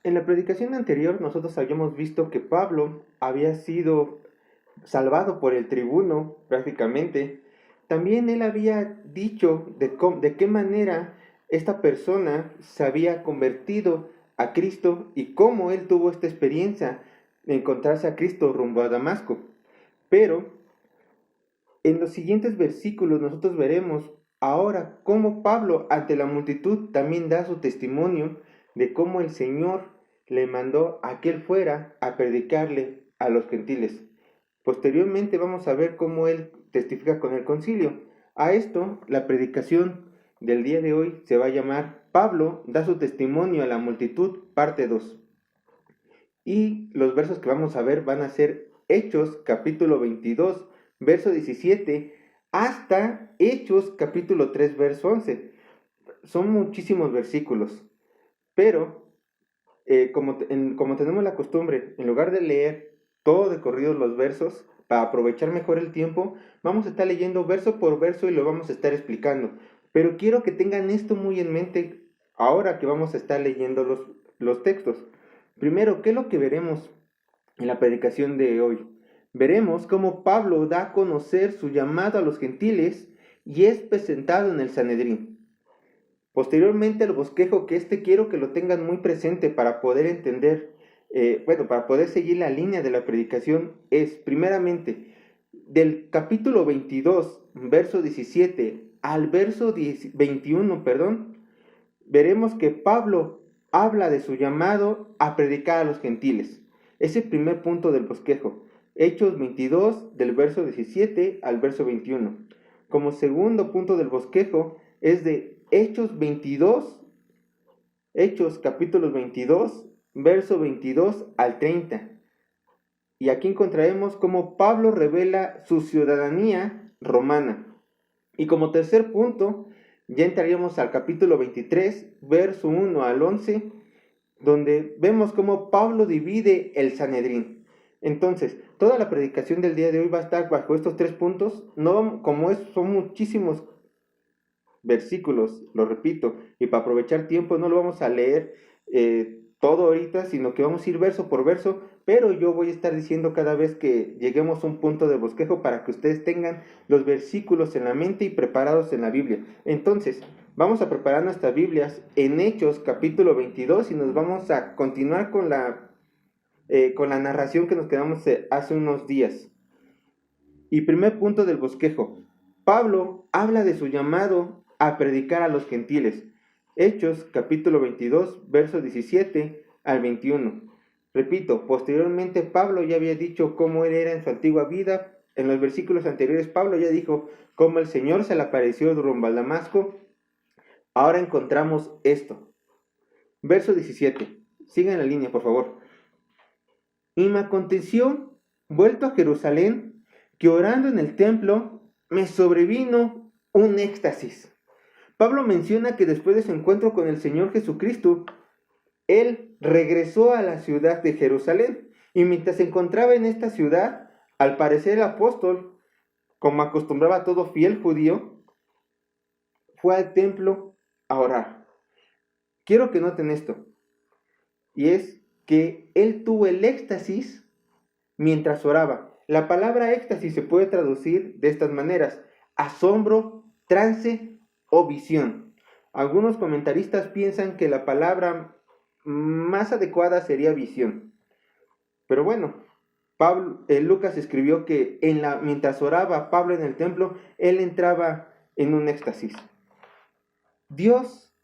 En la predicación anterior nosotros habíamos visto que Pablo había sido salvado por el tribuno prácticamente. También él había dicho de qué manera esta persona se había convertido a Cristo y cómo él tuvo esta experiencia de encontrarse a Cristo rumbo a Damasco. Pero en los siguientes versículos nosotros veremos ahora cómo Pablo ante la multitud también da su testimonio de cómo el Señor le mandó a que él fuera a predicarle a los gentiles. Posteriormente vamos a ver cómo él testifica con el concilio. A esto, la predicación del día de hoy se va a llamar Pablo da su testimonio a la multitud, parte 2. Y los versos que vamos a ver van a ser Hechos capítulo 22, verso 17, hasta Hechos capítulo 3, verso 11. Son muchísimos versículos, pero como tenemos la costumbre, en lugar de leer todo de corrido los versos, para aprovechar mejor el tiempo, vamos a estar leyendo verso por verso y lo vamos a estar explicando. Pero quiero que tengan esto muy en mente ahora que vamos a estar leyendo los textos. Primero, ¿qué es lo que veremos en la predicación de hoy? Veremos cómo Pablo da a conocer su llamado a los gentiles y es presentado en el Sanedrín. Posteriormente el bosquejo, que quiero que lo tengan muy presente para poder entender, para poder seguir la línea de la predicación, es primeramente del capítulo 22, verso 17 al verso 21, veremos que Pablo habla de su llamado a predicar a los gentiles. Es el primer punto del bosquejo. Hechos 22, del verso 17 al verso 21. Como segundo punto del bosquejo es de Hechos capítulos 22, verso 22 al 30. Y aquí encontraremos cómo Pablo revela su ciudadanía romana. Y como tercer punto, ya entraríamos al capítulo 23, verso 1 al 11, donde vemos cómo Pablo divide el Sanedrín. Entonces, toda la predicación del día de hoy va a estar bajo estos tres puntos. No, son muchísimos versículos, lo repito, y para aprovechar tiempo no lo vamos a leer todo ahorita, sino que vamos a ir verso por verso, pero yo voy a estar diciendo cada vez que lleguemos a un punto de bosquejo para que ustedes tengan los versículos en la mente y preparados en la Biblia. Entonces, vamos a preparar nuestras Biblias en Hechos capítulo 22 y nos vamos a continuar con la narración que nos quedamos hace unos días. Y primer punto del bosquejo. Pablo habla de su llamado a predicar a los gentiles. Hechos capítulo 22, versos 17 al 21. Repito, posteriormente Pablo ya había dicho cómo él era en su antigua vida. En los versículos anteriores Pablo ya dijo cómo el Señor se le apareció rumbo a Damasco. Ahora encontramos esto. Verso 17. Sigan la línea, por favor. Y me aconteció, vuelto a Jerusalén, que orando en el templo me sobrevino un éxtasis. Pablo menciona que después de su encuentro con el Señor Jesucristo, él regresó a la ciudad de Jerusalén. Y mientras se encontraba en esta ciudad, al parecer el apóstol, como acostumbraba todo fiel judío, fue al templo a orar. Quiero que noten esto. Y es que él tuvo el éxtasis mientras oraba. La palabra éxtasis se puede traducir de estas maneras: asombro, trance o visión. Algunos comentaristas piensan que la palabra más adecuada sería visión. Pero bueno, Lucas escribió que mientras oraba Pablo en el templo, él entraba en un éxtasis. Dios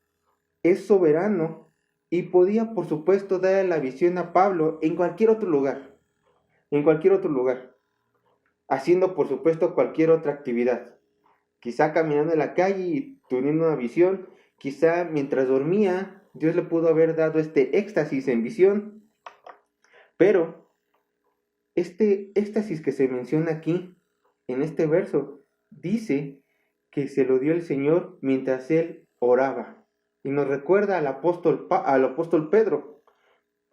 es soberano y podía, por supuesto, dar la visión a Pablo en cualquier otro lugar. Haciendo, por supuesto, cualquier otra actividad. Quizá caminando en la calle y teniendo una visión. Quizá mientras dormía, Dios le pudo haber dado este éxtasis en visión. Pero este éxtasis que se menciona aquí, en este verso, dice que se lo dio el Señor mientras él oraba. Y nos recuerda al apóstol Pedro.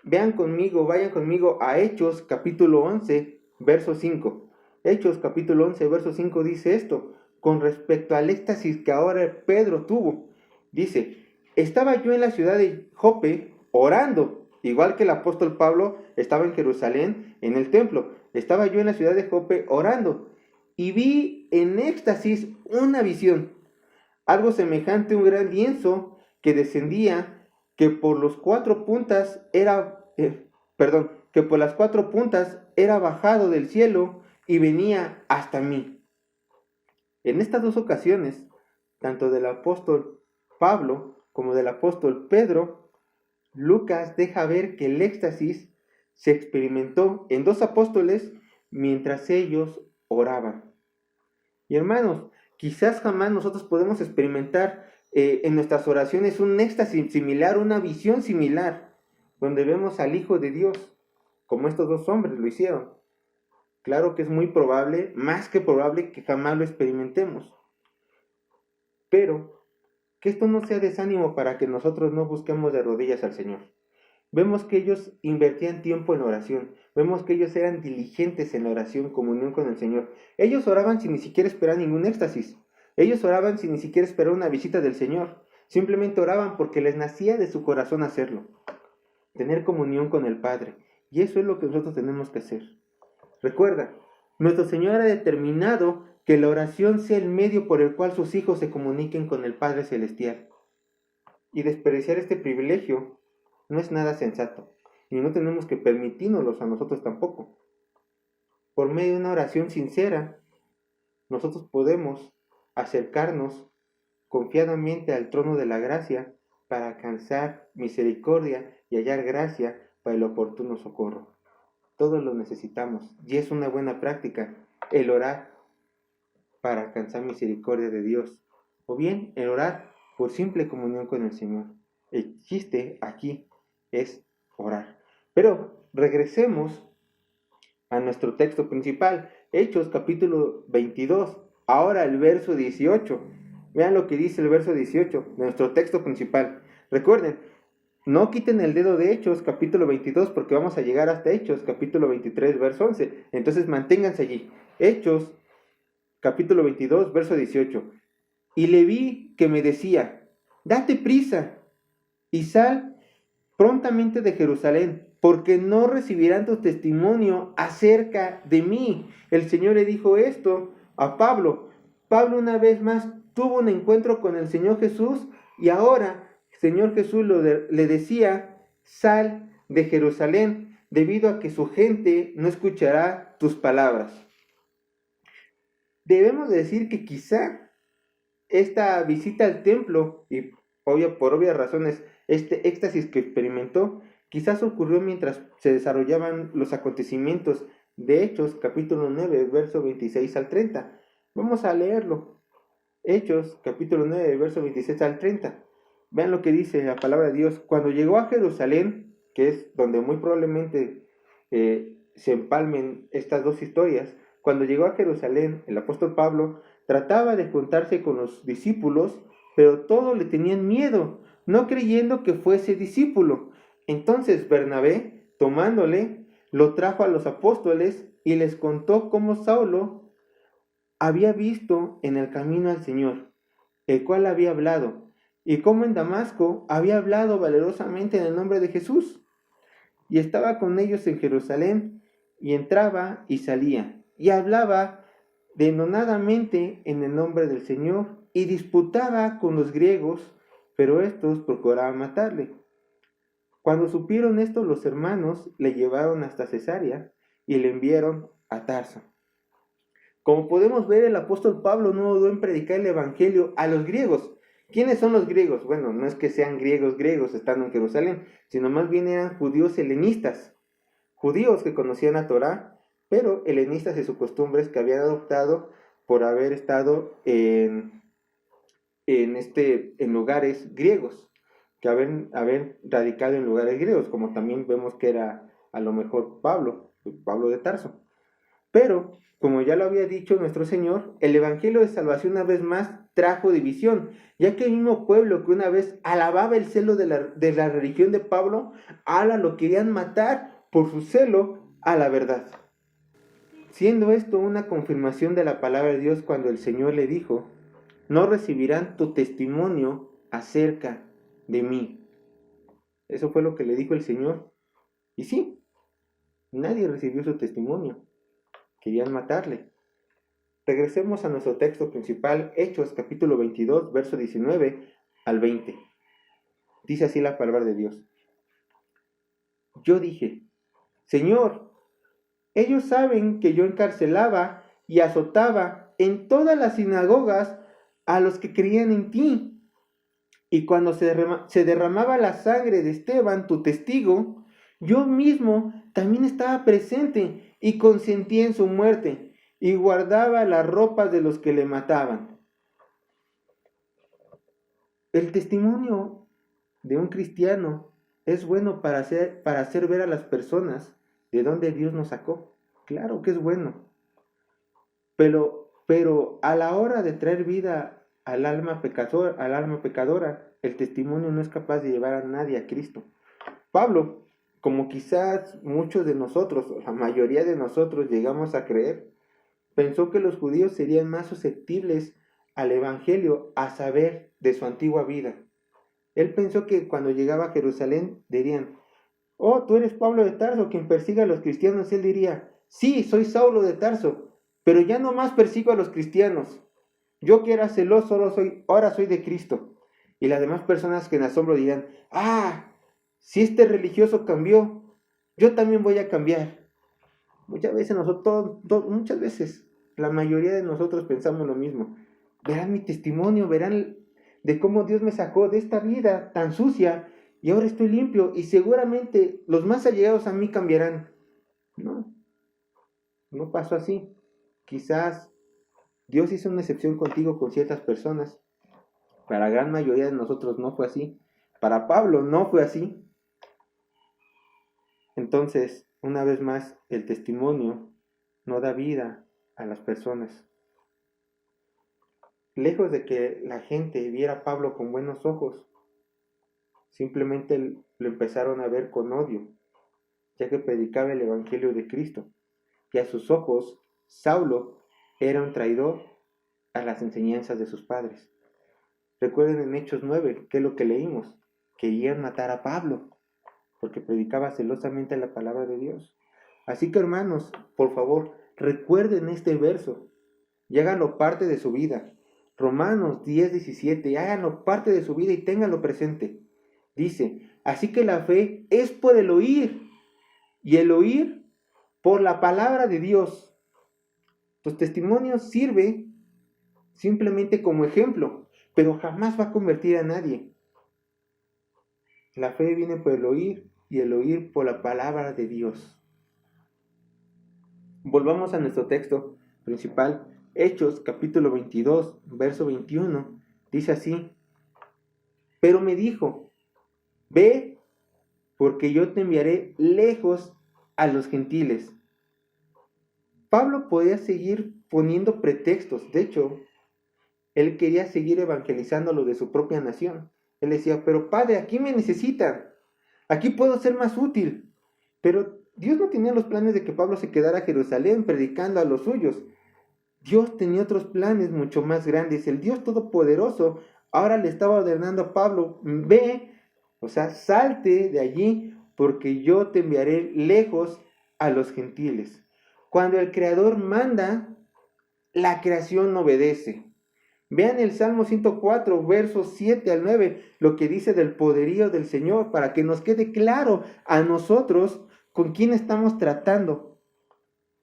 Vayan conmigo a Hechos capítulo 11, verso 5. Hechos capítulo 11, verso 5 dice esto, con respecto al éxtasis que ahora Pedro tuvo. Dice, estaba yo en la ciudad de Jope orando igual que el apóstol Pablo estaba en Jerusalén, en el templo. Estaba yo en la ciudad de Jope orando y vi en éxtasis una visión, algo semejante a un gran lienzo que descendía, que por los cuatro puntas era, que por las cuatro puntas era bajado del cielo y venía hasta mí. En estas dos ocasiones, tanto del apóstol Pablo como del apóstol Pedro, Lucas deja ver que el éxtasis se experimentó en dos apóstoles mientras ellos oraban. Y hermanos, quizás jamás nosotros podemos experimentar en nuestras oraciones un éxtasis similar, una visión similar, donde vemos al Hijo de Dios, como estos dos hombres lo hicieron. Claro que es muy probable, más que probable, que jamás lo experimentemos. Pero que esto no sea desánimo para que nosotros no busquemos de rodillas al Señor. Vemos que ellos invertían tiempo en oración. Vemos que ellos eran diligentes en la oración, comunión con el Señor. Ellos oraban sin ni siquiera esperar ningún éxtasis. Ellos oraban sin ni siquiera esperar una visita del Señor. Simplemente oraban porque les nacía de su corazón hacerlo. Tener comunión con el Padre. Y eso es lo que nosotros tenemos que hacer. Recuerda, nuestro Señor ha determinado que la oración sea el medio por el cual sus hijos se comuniquen con el Padre Celestial. Y despreciar este privilegio no es nada sensato, y no tenemos que permitírnoslos a nosotros tampoco. Por medio de una oración sincera, nosotros podemos acercarnos confiadamente al trono de la gracia para alcanzar misericordia y hallar gracia para el oportuno socorro. Todos lo necesitamos, y es una buena práctica el orar para alcanzar misericordia de Dios, o bien el orar por simple comunión con el Señor. El chiste aquí es orar. Pero regresemos a nuestro texto principal, Hechos capítulo 22, ahora el verso 18. Vean lo que dice el verso 18 de nuestro texto principal. Recuerden, no quiten el dedo de Hechos capítulo 22 porque vamos a llegar hasta Hechos capítulo 23, verso 11. Entonces manténganse allí. Hechos capítulo 22, verso 18. Y le vi que me decía, date prisa y sal prontamente de Jerusalén, porque no recibirán tu testimonio acerca de mí. El Señor le dijo esto a Pablo. Pablo una vez más tuvo un encuentro con el Señor Jesús y ahora el Señor Jesús le decía, sal de Jerusalén, debido a que su gente no escuchará tus palabras. Debemos decir que quizá esta visita al templo, y por obvias razones, este éxtasis que experimentó, quizás ocurrió mientras se desarrollaban los acontecimientos de Hechos, capítulo 9, verso 26 al 30. Vamos a leerlo. Hechos, capítulo 9, verso 26 al 30. Vean lo que dice la palabra de Dios. Cuando llegó a Jerusalén, que es donde muy probablemente se empalmen estas dos historias, cuando llegó a Jerusalén, el apóstol Pablo trataba de juntarse con los discípulos, pero todos le tenían miedo, no creyendo que fuese discípulo. Entonces Bernabé, tomándole, lo trajo a los apóstoles y les contó cómo Saulo había visto en el camino al Señor, el cual había hablado, y cómo en Damasco había hablado valerosamente en el nombre de Jesús. Y estaba con ellos en Jerusalén, y entraba y salía, y hablaba denodadamente en el nombre del Señor, y disputaba con los griegos, pero estos procuraban matarle. Cuando supieron esto, los hermanos le llevaron hasta Cesarea y le enviaron a Tarso. Como podemos ver, el apóstol Pablo no dudó en predicar el evangelio a los griegos. ¿Quiénes son los griegos? Bueno, no es que sean griegos estando en Jerusalén, sino más bien eran judíos helenistas, judíos que conocían a Torá, pero helenistas y sus costumbres que habían adoptado por haber estado en lugares griegos, que haber radicado en lugares griegos, como también vemos que era a lo mejor Pablo de Tarso. Pero, como ya lo había dicho nuestro Señor, el Evangelio de Salvación una vez más trajo división, ya que el mismo pueblo que una vez alababa el celo de la religión de Pablo, ahora lo querían matar por su celo a la verdad. Siendo esto una confirmación de la palabra de Dios cuando el Señor le dijo, no recibirán tu testimonio acerca de mí. Eso fue lo que le dijo el Señor Y sí, nadie recibió su testimonio. Querían matarle. Regresemos a nuestro texto principal, Hechos capítulo 22, verso 19 al 20. Dice así la palabra de Dios. Yo dije, Señor, ellos saben que yo encarcelaba y azotaba en todas las sinagogas a los que creían en ti. Y cuando se derramaba la sangre de Esteban, tu testigo, yo mismo también estaba presente y consentía en su muerte y guardaba las ropas de los que le mataban. El testimonio de un cristiano es bueno para hacer ver a las personas de dónde Dios nos sacó. Claro que es bueno. Pero a la hora de traer vida al alma pecadora, el testimonio no es capaz de llevar a nadie a Cristo. Pablo, como quizás muchos de nosotros, o la mayoría de nosotros llegamos a creer, pensó que los judíos serían más susceptibles al evangelio, a saber de su antigua vida. Él pensó que cuando llegaba a Jerusalén dirían, oh, tú eres Pablo de Tarso, quien persigue a los cristianos. Él diría, sí, soy Saulo de Tarso, pero ya no más persigo a los cristianos. Yo que era celoso, ahora soy de Cristo. Y las demás personas que en asombro dirán, ah, si este religioso cambió, yo también voy a cambiar. Muchas veces, la mayoría de nosotros pensamos lo mismo. Verán mi testimonio, verán de cómo Dios me sacó de esta vida tan sucia y ahora estoy limpio y seguramente los más allegados a mí cambiarán. No, no pasó así. Quizás Dios hizo una excepción contigo con ciertas personas. Para la gran mayoría de nosotros no fue así. Para Pablo no fue así. Entonces, una vez más, el testimonio no da vida a las personas. Lejos de que la gente viera a Pablo con buenos ojos, simplemente lo empezaron a ver con odio, ya que predicaba el Evangelio de Cristo. Y a sus ojos, Saulo era un traidor a las enseñanzas de sus padres. Recuerden en Hechos 9, que es lo que leímos. Querían matar a Pablo, porque predicaba celosamente la palabra de Dios. Así que hermanos, por favor, recuerden este verso y háganlo parte de su vida. Romanos 10:17, háganlo parte de su vida y ténganlo presente. Dice, así que la fe es por el oír, y el oír por la palabra de Dios. Tu testimonio sirve simplemente como ejemplo, pero jamás va a convertir a nadie. La fe viene por el oír y el oír por la palabra de Dios. Volvamos a nuestro texto principal, Hechos capítulo 22, verso 21. Dice así, pero me dijo, ve, porque yo te enviaré lejos a los gentiles. Pablo podía seguir poniendo pretextos. De hecho, él quería seguir evangelizando lo de su propia nación. Él decía, pero padre, aquí me necesitan. Aquí puedo ser más útil. Pero Dios no tenía los planes de que Pablo se quedara a Jerusalén predicando a los suyos. Dios tenía otros planes mucho más grandes. El Dios Todopoderoso ahora le estaba ordenando a Pablo, ve, o sea, salte de allí porque yo te enviaré lejos a los gentiles. Cuando el Creador manda, la creación obedece. Vean el Salmo 104, versos 7 al 9, lo que dice del poderío del Señor, para que nos quede claro a nosotros con quién estamos tratando,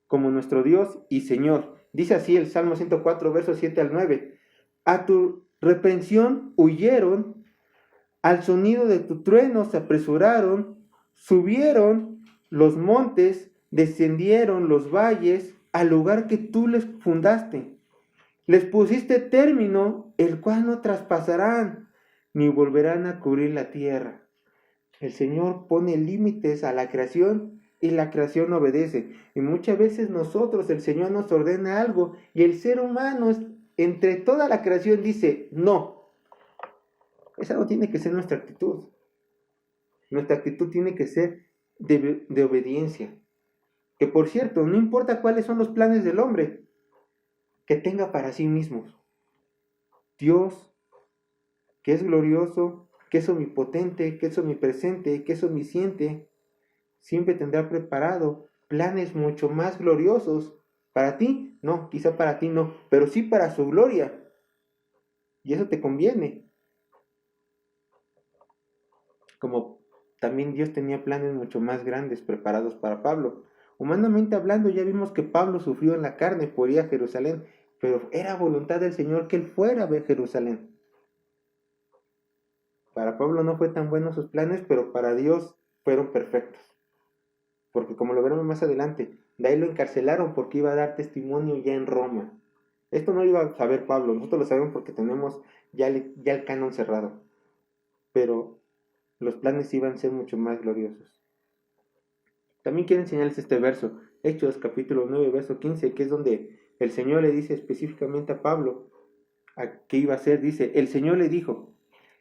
como nuestro Dios y Señor. Dice así el Salmo 104, versos 7 al 9. A tu reprensión huyeron, al sonido de tu trueno se apresuraron, subieron los montes, descendieron los valles, al lugar que tú les fundaste. Les pusiste término, el cual no traspasarán, ni volverán a cubrir la tierra. El Señor pone límites a la creación y la creación obedece. Y muchas veces nosotros, el Señor nos ordena algo y el ser humano, entre toda la creación, dice, no. Esa no tiene que ser nuestra actitud. Nuestra actitud tiene que ser de obediencia. Que por cierto, no importa cuáles son los planes del hombre, que tenga para sí mismos. Dios, que es glorioso, que es omnipotente, que es omnipresente, que es omnisciente, siempre tendrá preparado planes mucho más gloriosos para ti. No, quizá para ti no, pero sí para su gloria. Y eso te conviene. Como también Dios tenía planes mucho más grandes preparados para Pablo. Humanamente hablando, ya vimos que Pablo sufrió en la carne por ir a Jerusalén, pero era voluntad del Señor que él fuera a ver Jerusalén. Para Pablo no fue tan bueno sus planes, pero para Dios fueron perfectos. Porque como lo veremos más adelante, de ahí lo encarcelaron porque iba a dar testimonio ya en Roma. Esto no lo iba a saber Pablo, nosotros lo sabemos porque tenemos ya el canon cerrado. Pero los planes iban a ser mucho más gloriosos. También quiero enseñarles este verso, Hechos capítulo 9, verso 15, que es donde el Señor le dice específicamente a Pablo a qué iba a hacer. Dice, el Señor le dijo,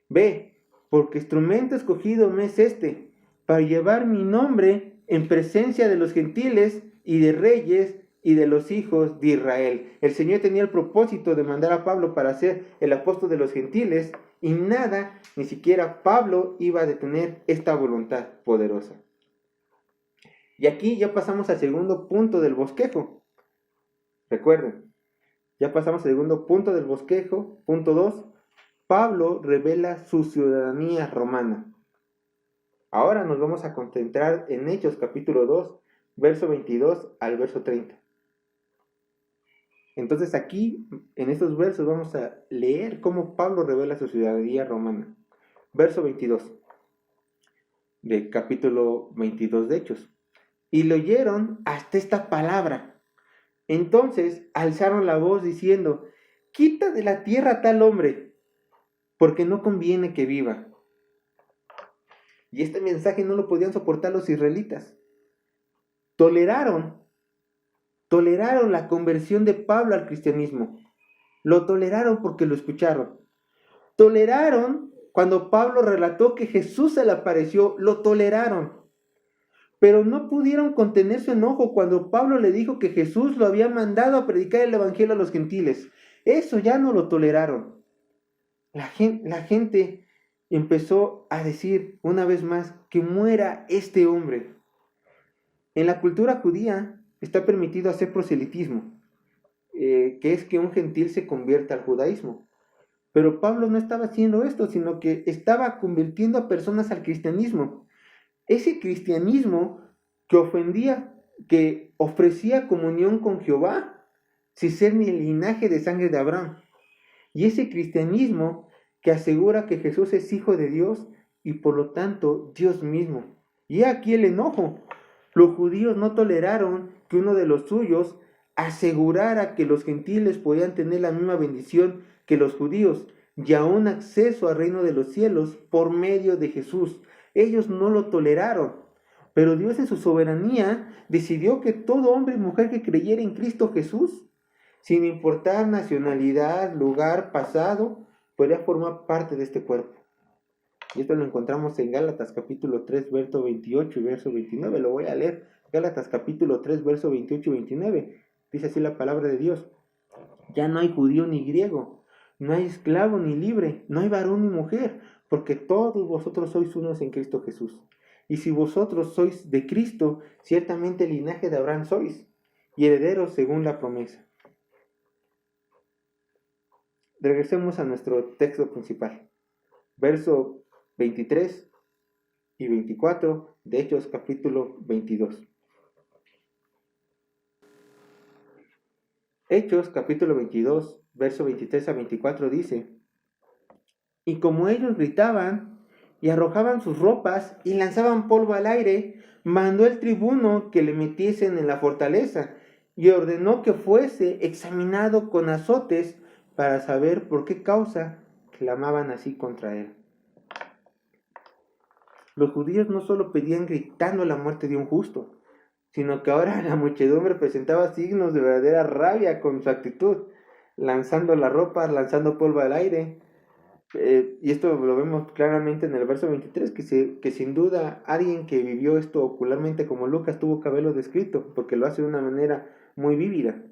ve, porque instrumento escogido me es este, para llevar mi nombre en presencia de los gentiles y de reyes y de los hijos de Israel. El Señor tenía el propósito de mandar a Pablo para ser el apóstol de los gentiles, y nada, ni siquiera Pablo iba a detener esta voluntad poderosa. Y aquí ya pasamos al segundo punto del bosquejo. Recuerden, ya pasamos al segundo punto del bosquejo. Punto 2. Pablo revela su ciudadanía romana. Ahora nos vamos a concentrar en Hechos capítulo 2, verso 22 al verso 30. Entonces aquí, en estos versos, vamos a leer cómo Pablo revela su ciudadanía romana. Verso 22 de capítulo 22 de Hechos. Y le oyeron hasta esta palabra. Entonces alzaron la voz diciendo, quita de la tierra a tal hombre, porque no conviene que viva. Y este mensaje no lo podían soportar los israelitas. Toleraron la conversión de Pablo al cristianismo. Lo toleraron porque lo escucharon. Toleraron cuando Pablo relató que Jesús se le apareció, lo toleraron. Pero no pudieron contener su enojo cuando Pablo le dijo que Jesús lo había mandado a predicar el evangelio a los gentiles. Eso ya no lo toleraron. La gente empezó a decir una vez más que muera este hombre. En la cultura judía está permitido hacer proselitismo, que es que un gentil se convierta al judaísmo. Pero Pablo no estaba haciendo esto, sino que estaba convirtiendo a personas al cristianismo. Ese cristianismo que ofrecía comunión con Jehová, sin ser ni el linaje de sangre de Abraham. Y ese cristianismo que asegura que Jesús es hijo de Dios y por lo tanto Dios mismo. Y aquí el enojo. Los judíos no toleraron que uno de los suyos asegurara que los gentiles podían tener la misma bendición que los judíos y aún acceso al reino de los cielos por medio de Jesús. Ellos no lo toleraron, pero Dios en su soberanía decidió que todo hombre y mujer que creyera en Cristo Jesús, sin importar nacionalidad, lugar, pasado, podría formar parte de este cuerpo. Y esto lo encontramos en Gálatas capítulo 3, verso 28 y verso 29. Lo voy a leer. Gálatas capítulo 3, verso 28 y 29. Dice así la palabra de Dios. Ya no hay judío ni griego, no hay esclavo ni libre, no hay varón ni mujer, porque todos vosotros sois unos en Cristo Jesús. Y si vosotros sois de Cristo, ciertamente el linaje de Abraham sois, y herederos según la promesa. Regresemos a nuestro texto principal. Verso 23 y 24 de Hechos capítulo 22. Hechos capítulo 22, verso 23 a 24 dice, y como ellos gritaban y arrojaban sus ropas y lanzaban polvo al aire, mandó el tribuno que le metiesen en la fortaleza y ordenó que fuese examinado con azotes para saber por qué causa clamaban así contra él. Los judíos no solo pedían gritando la muerte de un justo, sino que ahora la muchedumbre presentaba signos de verdadera rabia con su actitud, lanzando la ropa, lanzando polvo al aire. Y esto lo vemos claramente en el verso 23, que sin duda alguien que vivió esto ocularmente como Lucas tuvo que haberlo descrito, porque lo hace de una manera muy vívida.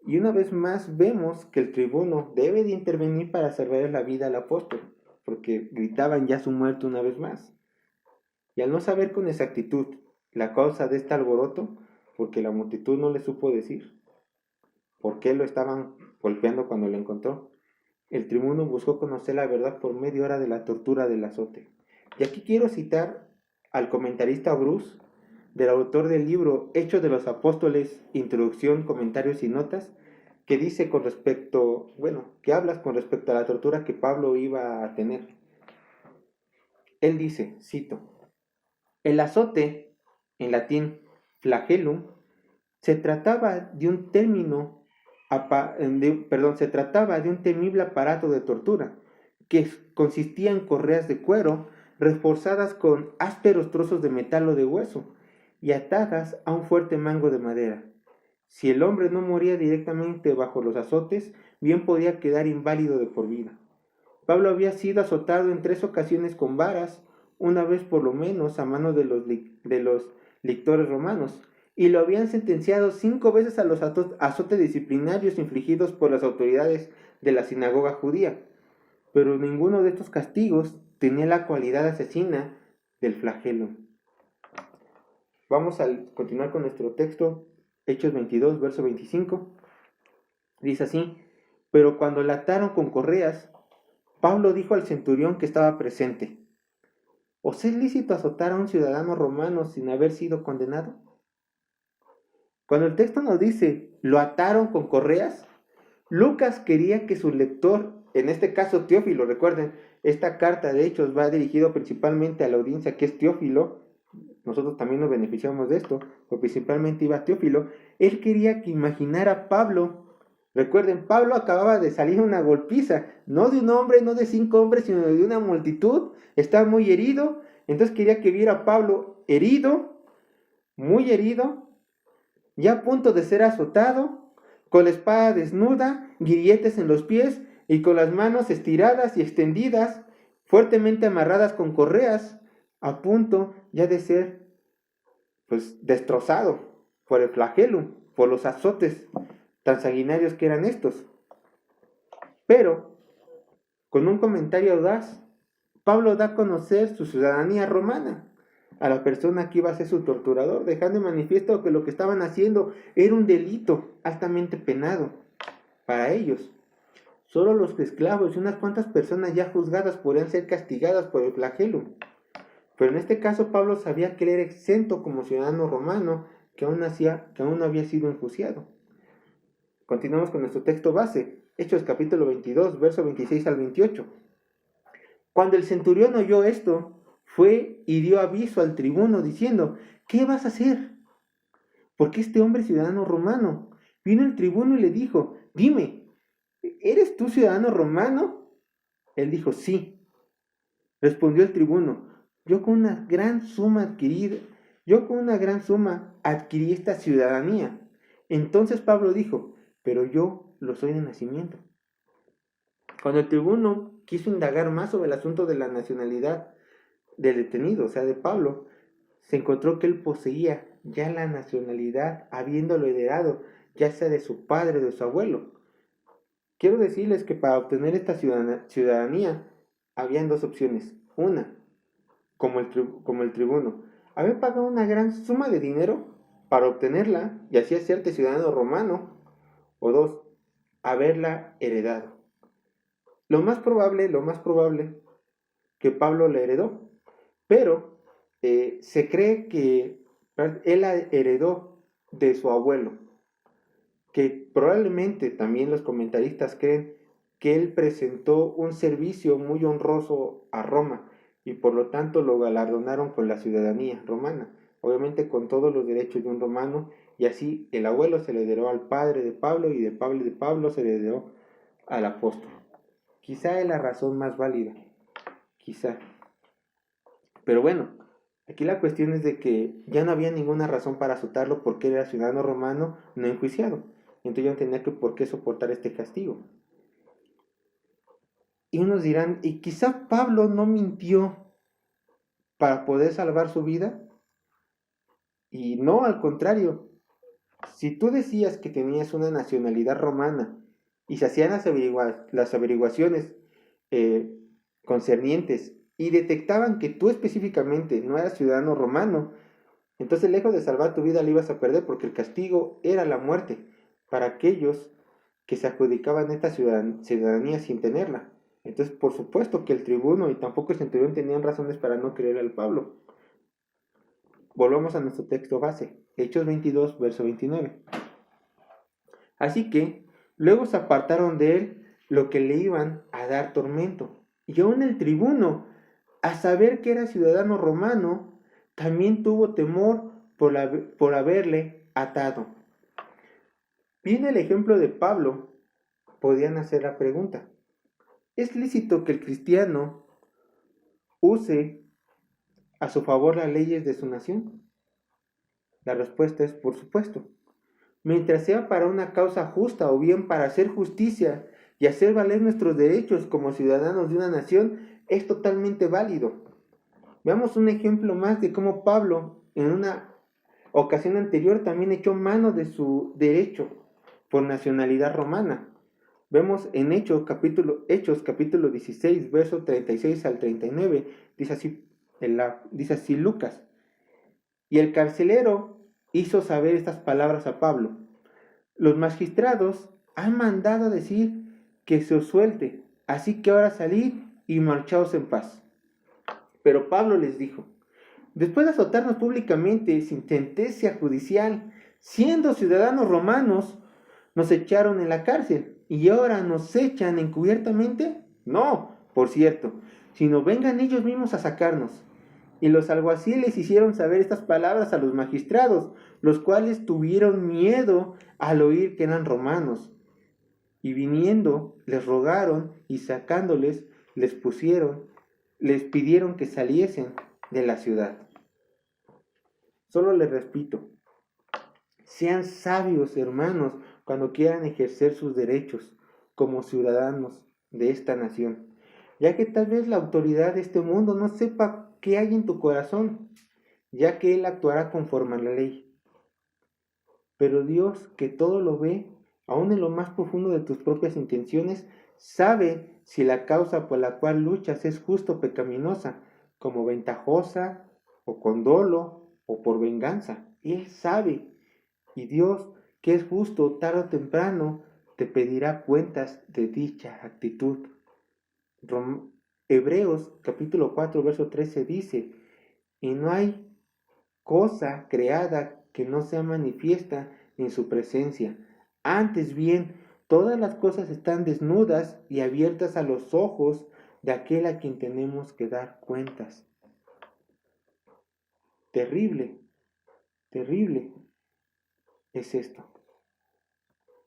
Y una vez más vemos que el tribuno debe de intervenir para salvar la vida al apóstol, porque gritaban ya su muerte una vez más. Y al no saber con exactitud la causa de este alboroto, porque la multitud no le supo decir por qué lo estaban golpeando cuando lo encontró. El tribuno buscó conocer la verdad por media hora de la tortura del azote. Y aquí quiero citar al comentarista Bruce, del autor del libro Hechos de los Apóstoles, Introducción, Comentarios y Notas, que dice con respecto, que hablas con respecto a la tortura que Pablo iba a tener. Él dice, cito, el azote, en latín flagellum, se trataba de un temible aparato de tortura que consistía en correas de cuero reforzadas con ásperos trozos de metal o de hueso y atadas a un fuerte mango de madera. Si el hombre no moría directamente bajo los azotes, bien podía quedar inválido de por vida. Pablo había sido azotado en 3 ocasiones con varas, una vez por lo menos a manos de los lictores romanos, y lo habían sentenciado 5 veces a los azotes disciplinarios infligidos por las autoridades de la sinagoga judía. Pero ninguno de estos castigos tenía la cualidad asesina del flagelo. Vamos a continuar con nuestro texto, Hechos 22, verso 25. Dice así, pero cuando la ataron con correas, Pablo dijo al centurión que estaba presente, ¿os es lícito azotar a un ciudadano romano sin haber sido condenado? Cuando el texto nos dice, lo ataron con correas, Lucas quería que su lector, en este caso Teófilo, recuerden, esta carta de Hechos va dirigido principalmente a la audiencia que es Teófilo, nosotros también nos beneficiamos de esto, pero principalmente iba Teófilo, él quería que imaginara a Pablo. Recuerden, Pablo acababa de salir una golpiza, no de un hombre, no de 5 hombres, sino de una multitud, estaba muy herido, entonces quería que viera a Pablo herido, muy herido, ya a punto de ser azotado, con la espada desnuda, grilletes en los pies y con las manos estiradas y extendidas, fuertemente amarradas con correas, a punto ya de ser destrozado por el flagelo, por los azotes tan sanguinarios que eran estos. Pero, con un comentario audaz, Pablo da a conocer su ciudadanía romana a la persona que iba a ser su torturador, dejando en manifiesto que lo que estaban haciendo era un delito altamente penado para ellos. Solo los esclavos y unas cuantas personas ya juzgadas podrían ser castigadas por el flagelo. Pero en este caso Pablo sabía que él era exento como ciudadano romano que aún no había sido enjuiciado. Continuamos con nuestro texto base, Hechos capítulo 22, verso 26 al 28. Cuando el centurión oyó esto, fue y dio aviso al tribuno diciendo, ¿qué vas a hacer? Porque este hombre es ciudadano romano. Vino el tribuno y le dijo, dime, ¿eres tú ciudadano romano? Él dijo, sí. Respondió el tribuno, yo con una gran suma adquirí esta ciudadanía. Entonces Pablo dijo, pero yo lo soy de nacimiento. Cuando el tribuno quiso indagar más sobre el asunto de la nacionalidad del detenido, o sea, de Pablo, se encontró que él poseía ya la nacionalidad, habiéndolo heredado, ya sea de su padre o de su abuelo. Quiero decirles que para obtener esta ciudadanía, habían 2 opciones. Una, como el tribuno, haber pagado una gran suma de dinero para obtenerla y así hacerte ciudadano romano. O 2, haberla heredado. Lo más probable que Pablo la heredó, pero se cree que él la heredó de su abuelo, que probablemente también los comentaristas creen que él presentó un servicio muy honroso a Roma y por lo tanto lo galardonaron con la ciudadanía romana, obviamente con todos los derechos de un romano, y así el abuelo se le heredó al padre de Pablo y de Pablo se le heredó al apóstol. Quizá es la razón más válida, quizá. Pero bueno, aquí la cuestión es de que ya no había ninguna razón para azotarlo porque él era ciudadano romano no enjuiciado. Entonces ya no tenía por qué soportar este castigo. Y unos dirán, ¿y quizá Pablo no mintió para poder salvar su vida? Y no, al contrario. Si tú decías que tenías una nacionalidad romana y se hacían las averiguaciones concernientes y detectaban que tú específicamente no eras ciudadano romano, Entonces, lejos de salvar tu vida, la ibas a perder porque el castigo era la muerte para aquellos que se adjudicaban esta ciudadanía sin tenerla. Entonces, por supuesto que el tribuno y tampoco el centurión tenían razones para no creer al Pablo. Volvamos a nuestro texto base, Hechos 22, verso 29. Así que luego se apartaron de él lo que le iban a dar tormento. Y aún el tribuno, a saber que era ciudadano romano, también tuvo temor por haberle atado. Viene el ejemplo de Pablo, podían hacer la pregunta: ¿es lícito que el cristiano use a su favor las leyes de su nación? La respuesta es por supuesto. Mientras sea para una causa justa o bien para hacer justicia y hacer valer nuestros derechos como ciudadanos de una nación, es totalmente válido. Veamos un ejemplo más de cómo Pablo en una ocasión anterior también echó mano de su derecho por nacionalidad romana. Vemos en Hechos capítulo 16, verso 36 al 39, dice así Lucas: y el carcelero hizo saber estas palabras a Pablo: los magistrados han mandado decir que se os suelte, así que ahora salid y marchaos en paz. Pero Pablo les dijo: después de azotarnos públicamente sin sentencia judicial, siendo ciudadanos romanos, nos echaron en la cárcel y ahora nos echan encubiertamente. No, por cierto, sino vengan ellos mismos a sacarnos. Y los alguaciles hicieron saber estas palabras a los magistrados, los cuales tuvieron miedo al oír que eran romanos. Y viniendo, les rogaron y sacándoles, les pidieron que saliesen de la ciudad. Solo les repito, sean sabios, hermanos, cuando quieran ejercer sus derechos como ciudadanos de esta nación, ya que tal vez la autoridad de este mundo no sepa qué hay en tu corazón, ya que Él actuará conforme a la ley. Pero Dios, que todo lo ve, aún en lo más profundo de tus propias intenciones, sabe si la causa por la cual luchas es justa o pecaminosa, como ventajosa o con dolo o por venganza. Él sabe. Y Dios, que es justo, tarde o temprano, te pedirá cuentas de dicha actitud. Hebreos capítulo 4, verso 13 dice: y no hay cosa creada que no sea manifiesta en su presencia. Antes bien, todas las cosas están desnudas y abiertas a los ojos de aquel a quien tenemos que dar cuentas. Terrible, terrible es esto.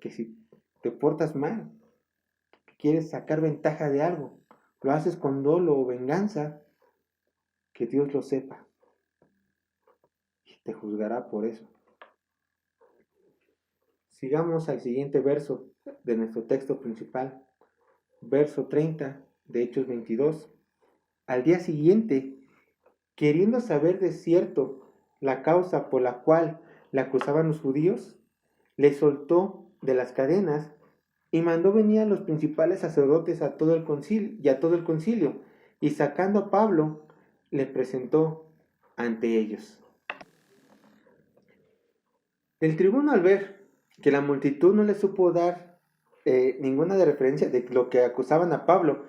Que si te portas mal, que quieres sacar ventaja de algo, lo haces con dolo o venganza, que Dios lo sepa y te juzgará por eso. Sigamos al siguiente verso de nuestro texto principal, verso 30 de Hechos 22. Al día siguiente, queriendo saber de cierto la causa por la cual le acusaban los judíos, le soltó de las cadenas y mandó venir a los principales sacerdotes y a todo el concilio, y sacando a Pablo, le presentó ante ellos. El tribuno, al ver que la multitud no le supo dar ninguna de referencia de lo que acusaban a Pablo,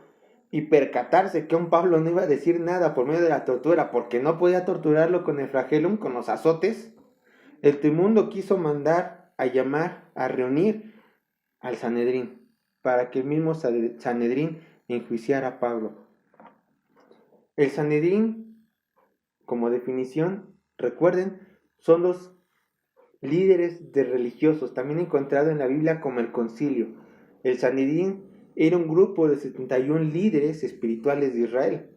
y percatarse que un Pablo no iba a decir nada por medio de la tortura, porque no podía torturarlo con el flagelo, con los azotes, el tribuno quiso mandar a reunir al Sanedrín, para que el mismo Sanedrín enjuiciara a Pablo. El Sanedrín, como definición, recuerden, son los líderes de religiosos, también encontrado en la Biblia como el concilio. El Sanedrín era un grupo de 71 líderes espirituales de Israel,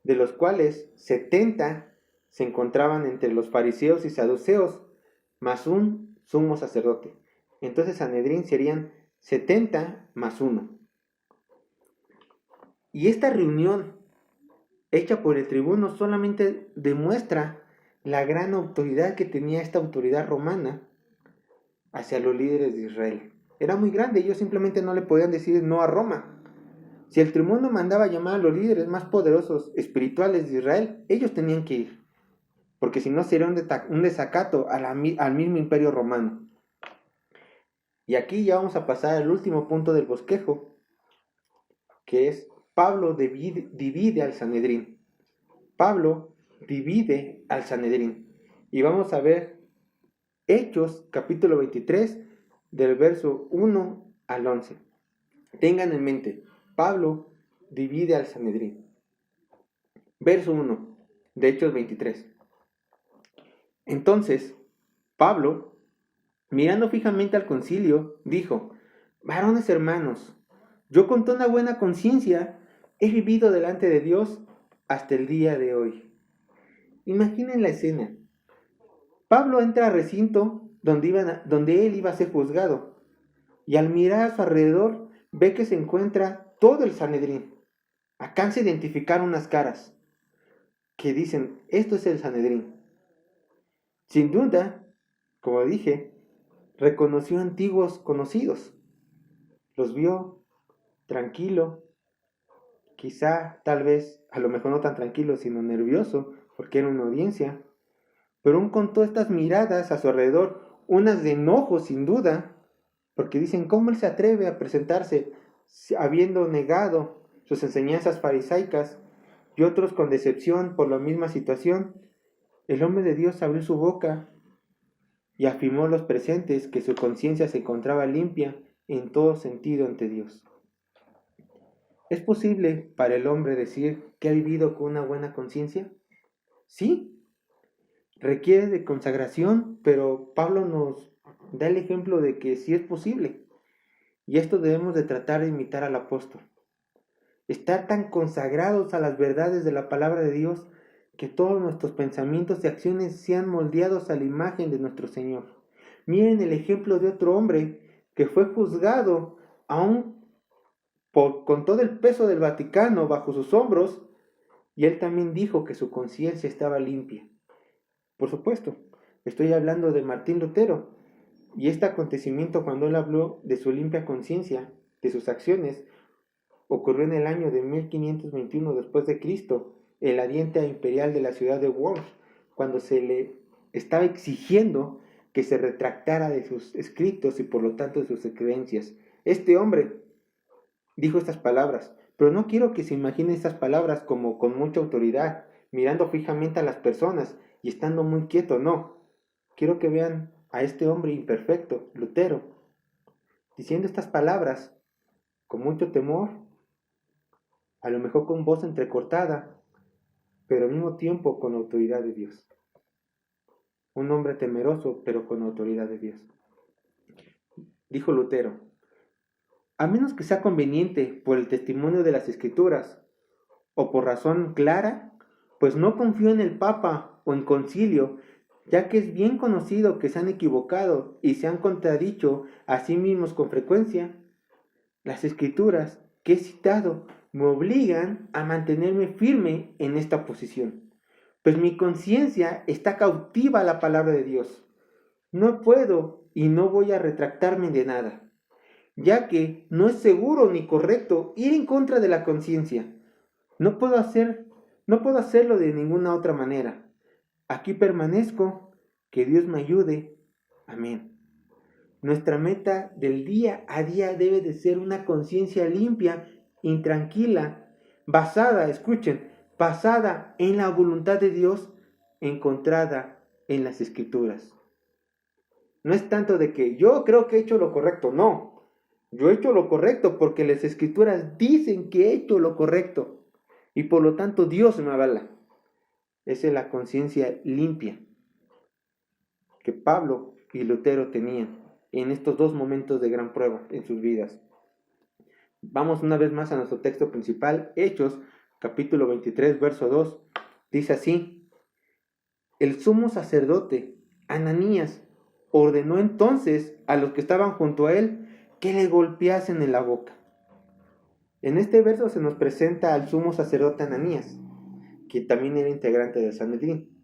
de los cuales 70 se encontraban entre los fariseos y saduceos, más un sumo sacerdote. Entonces Sanedrín serían 70 más 1. Y esta reunión hecha por el tribuno solamente demuestra la gran autoridad que tenía esta autoridad romana hacia los líderes de Israel. Era muy grande, ellos simplemente no le podían decir no a Roma. Si el tribuno mandaba llamar a los líderes más poderosos espirituales de Israel, ellos tenían que ir, porque si no sería un desacato al mismo imperio romano. Y aquí ya vamos a pasar al último punto del bosquejo, que es Pablo divide al Sanedrín. Pablo divide al Sanedrín. Y vamos a ver Hechos capítulo 23 del verso 1 al 11. Tengan en mente, Pablo divide al Sanedrín. Verso 1 de Hechos 23. Entonces, Pablo, mirando fijamente al concilio, dijo: varones hermanos, yo con toda buena conciencia he vivido delante de Dios hasta el día de hoy. Imaginen la escena. Pablo entra al recinto donde él iba a ser juzgado, y al mirar a su alrededor ve que se encuentra todo el Sanedrín. Alcanza a identificar unas caras que dicen: esto es el Sanedrín. Sin duda, como dije, reconoció antiguos conocidos. Los vio tranquilo, quizá, tal vez, a lo mejor no tan tranquilo, sino nervioso, porque era una audiencia. Pero aún con todas estas miradas a su alrededor, unas de enojo sin duda, porque dicen: ¿cómo él se atreve a presentarse habiendo negado sus enseñanzas farisaicas? Y otros con decepción por la misma situación. El hombre de Dios abrió su boca y afirmó a los presentes que su conciencia se encontraba limpia en todo sentido ante Dios. ¿Es posible para el hombre decir que ha vivido con una buena conciencia? Sí, requiere de consagración, pero Pablo nos da el ejemplo de que sí es posible. Y esto debemos de tratar de imitar al apóstol. Estar tan consagrados a las verdades de la palabra de Dios que todos nuestros pensamientos y acciones sean moldeados a la imagen de nuestro Señor. Miren el ejemplo de otro hombre que fue juzgado aún con todo el peso del Vaticano bajo sus hombros, y él también dijo que su conciencia estaba limpia. Por supuesto, estoy hablando de Martín Lutero, y este acontecimiento, cuando él habló de su limpia conciencia, de sus acciones, ocurrió en el año de 1521 después de Cristo, en la audiencia imperial de la ciudad de Worms, cuando se le estaba exigiendo que se retractara de sus escritos y por lo tanto de sus creencias. Este hombre dijo estas palabras, pero no quiero que se imaginen estas palabras como con mucha autoridad, mirando fijamente a las personas y estando muy quieto, no. Quiero que vean a este hombre imperfecto, Lutero, diciendo estas palabras con mucho temor, a lo mejor con voz entrecortada, pero al mismo tiempo con autoridad de Dios. Un hombre temeroso, pero con autoridad de Dios. Dijo Lutero: a menos que sea conveniente por el testimonio de las Escrituras, o por razón clara, pues no confío en el Papa o en concilio, ya que es bien conocido que se han equivocado y se han contradicho a sí mismos con frecuencia. Las Escrituras que he citado me obligan a mantenerme firme en esta posición, pues mi conciencia está cautiva a la palabra de Dios. No puedo y no voy a retractarme de nada, ya que no es seguro ni correcto ir en contra de la conciencia. No puedo hacerlo de ninguna otra manera. Aquí permanezco, que Dios me ayude. Amén. Nuestra meta del día a día debe de ser una conciencia limpia, intranquila, basada en la voluntad de Dios, encontrada en las Escrituras. No es tanto de que yo creo que he hecho lo correcto, no. Yo he hecho lo correcto porque las Escrituras dicen que he hecho lo correcto y por lo tanto Dios me avala. Esa es la conciencia limpia que Pablo y Lutero tenían en estos dos momentos de gran prueba en sus vidas. Vamos una vez más a nuestro texto principal, Hechos, capítulo 23, verso 2. Dice así: el sumo sacerdote, Ananías, ordenó entonces a los que estaban junto a él que le golpeasen en la boca. En este verso se nos presenta al sumo sacerdote Ananías, que también era integrante del Sanedrín.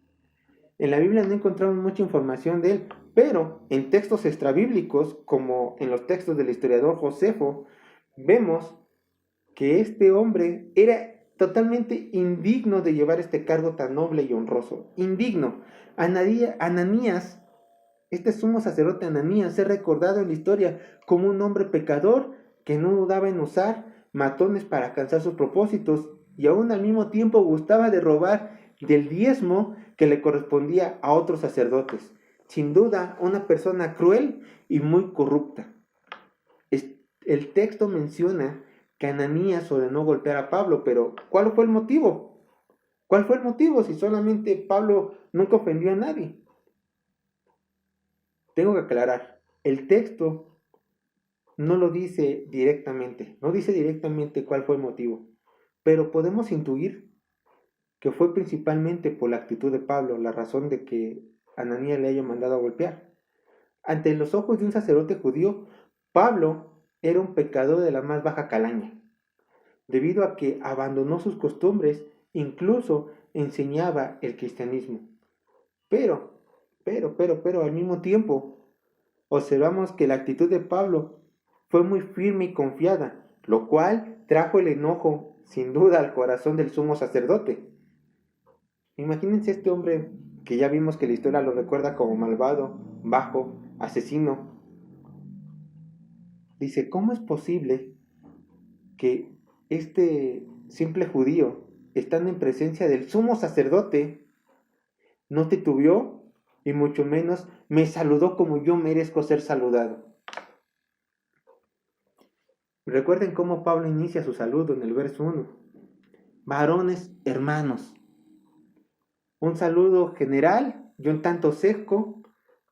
En la Biblia no encontramos mucha información de él, pero en textos extrabíblicos, como en los textos del historiador Josefo, vemos que este hombre era totalmente indigno de llevar este cargo tan noble y honroso. Indigno. Ananías, este sumo sacerdote Ananías, es recordado en la historia como un hombre pecador que no dudaba en usar matones para alcanzar sus propósitos y aún al mismo tiempo gustaba de robar del diezmo que le correspondía a otros sacerdotes. Sin duda, una persona cruel y muy corrupta. El texto menciona que Ananías ordenó golpear a Pablo, pero ¿cuál fue el motivo? ¿Cuál fue el motivo si solamente Pablo nunca ofendió a nadie? Tengo que aclarar, el texto no lo dice directamente, no dice directamente cuál fue el motivo, pero podemos intuir que fue principalmente por la actitud de Pablo, la razón de que Ananías le haya mandado a golpear. Ante los ojos de un sacerdote judío, Pablo era un pecador de la más baja calaña, debido a que abandonó sus costumbres, incluso enseñaba el cristianismo. Pero, al mismo tiempo, observamos que la actitud de Pablo fue muy firme y confiada, lo cual trajo el enojo, sin duda, al corazón del sumo sacerdote. Imagínense este hombre que ya vimos que la historia lo recuerda como malvado, bajo, asesino. Dice, ¿cómo es posible que este simple judío, estando en presencia del sumo sacerdote, no titubeó y mucho menos me saludó como yo merezco ser saludado? Recuerden cómo Pablo inicia su saludo en el verso 1. Varones hermanos. Un saludo general y un tanto seco